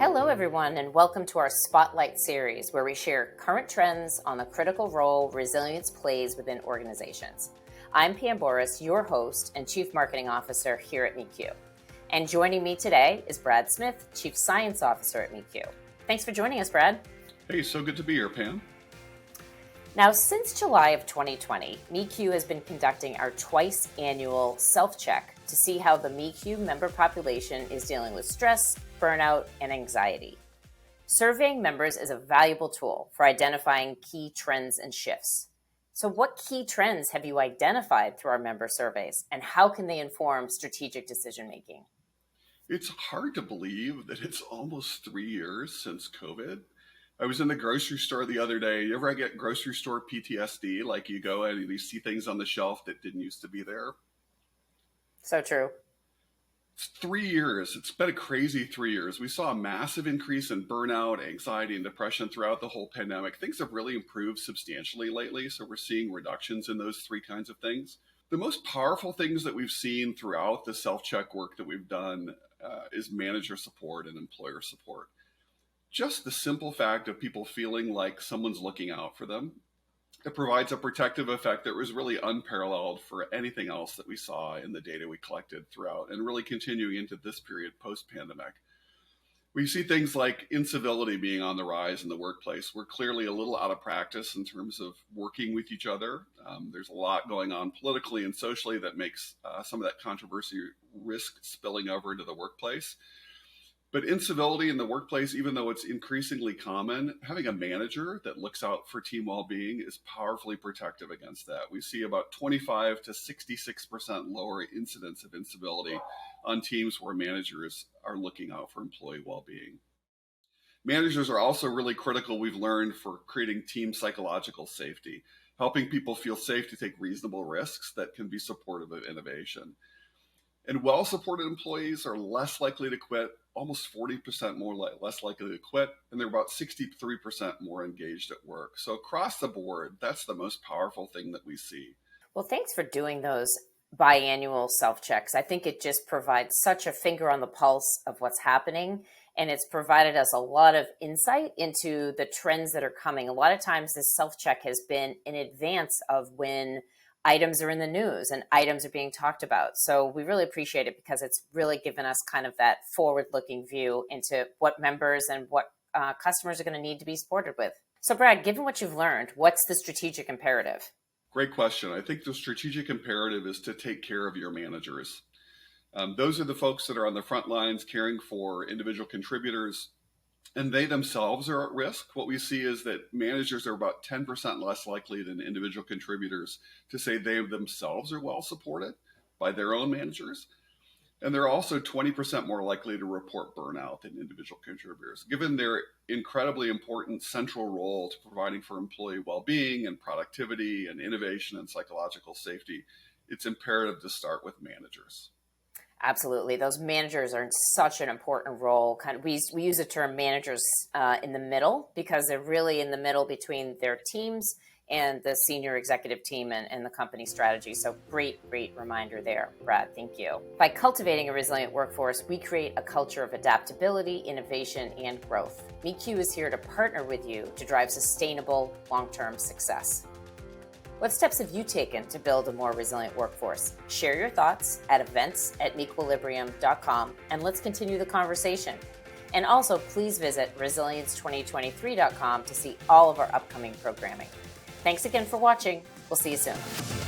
Hello, everyone, and welcome to our Spotlight series, where we share current trends on the critical role resilience plays within organizations. I'm Pam Boris, your host and Chief Marketing Officer here at MeQ. And joining me today is Brad Smith, Chief Science Officer at MeQ. Thanks for joining us, Brad. Hey, so good to be here, Pam. Now, since July of 2020, MeQ has been conducting our twice annual self-check to see how the MeQ member population is dealing with stress, burnout, and anxiety. Surveying members is a valuable tool for identifying key trends and shifts. So what key trends have you identified through our member surveys, and how can they inform strategic decision-making? It's hard to believe that it's almost 3 years since COVID. I was in the grocery store the other day. You ever get grocery store PTSD? Like you go and you see things on the shelf that didn't used to be there? So true. It's 3 years. It's been a crazy 3 years. We saw a massive increase in burnout, anxiety, and depression throughout the whole pandemic. Things have really improved substantially lately, so we're seeing reductions in those three kinds of things. The most powerful things that we've seen throughout the self-check work that we've done is manager support and employer support. Just the simple fact of people feeling like someone's looking out for them. It provides a protective effect that was really unparalleled for anything else that we saw in the data we collected throughout and really continuing into this period post-pandemic. We see things like incivility being on the rise in the workplace. We're clearly a little out of practice in terms of working with each other. There's a lot going on politically and socially that makes some of that controversy risk spilling over into the workplace. But incivility in the workplace, even though it's increasingly common, having a manager that looks out for team well-being is powerfully protective against that. We see about 25 to 66% lower incidence of incivility on teams where managers are looking out for employee well-being. Managers are also really critical, we've learned, for creating team psychological safety, helping people feel safe to take reasonable risks that can be supportive of innovation. And well-supported employees are less likely to quit, almost 40% less likely to quit, and they're about 63% more engaged at work. So across the board, that's the most powerful thing that we see. Well, thanks for doing those biannual self-checks. I think it just provides such a finger on the pulse of what's happening, and it's provided us a lot of insight into the trends that are coming. A lot of times this self-check has been in advance of when items are in the news and items are being talked about. So we really appreciate it because it's really given us kind of that forward-looking view into what members and what customers are going to need to be supported with. So Brad, given what you've learned, what's the strategic imperative? Great question. I think the strategic imperative is to take care of your managers. Those are the folks that are on the front lines caring for individual contributors, and they themselves are at risk. What we see is that managers are about 10% less likely than individual contributors to say they themselves are well supported by their own managers. And they're also 20% more likely to report burnout than individual contributors. Given their incredibly important central role to providing for employee well-being and productivity and innovation and psychological safety, it's imperative to start with managers. Absolutely. Those managers are in such an important role. We use the term managers in the middle because they're really in the middle between their teams and the senior executive team and the company strategy. So great reminder there, Brad. Thank you. By cultivating a resilient workforce, we create a culture of adaptability, innovation, and growth. MeQ is here to partner with you to drive sustainable long-term success. What steps have you taken to build a more resilient workforce? Share your thoughts at events@mequilibrium.com and let's continue the conversation. And also, please visit resilience2023.com to see all of our upcoming programming. Thanks again for watching. We'll see you soon.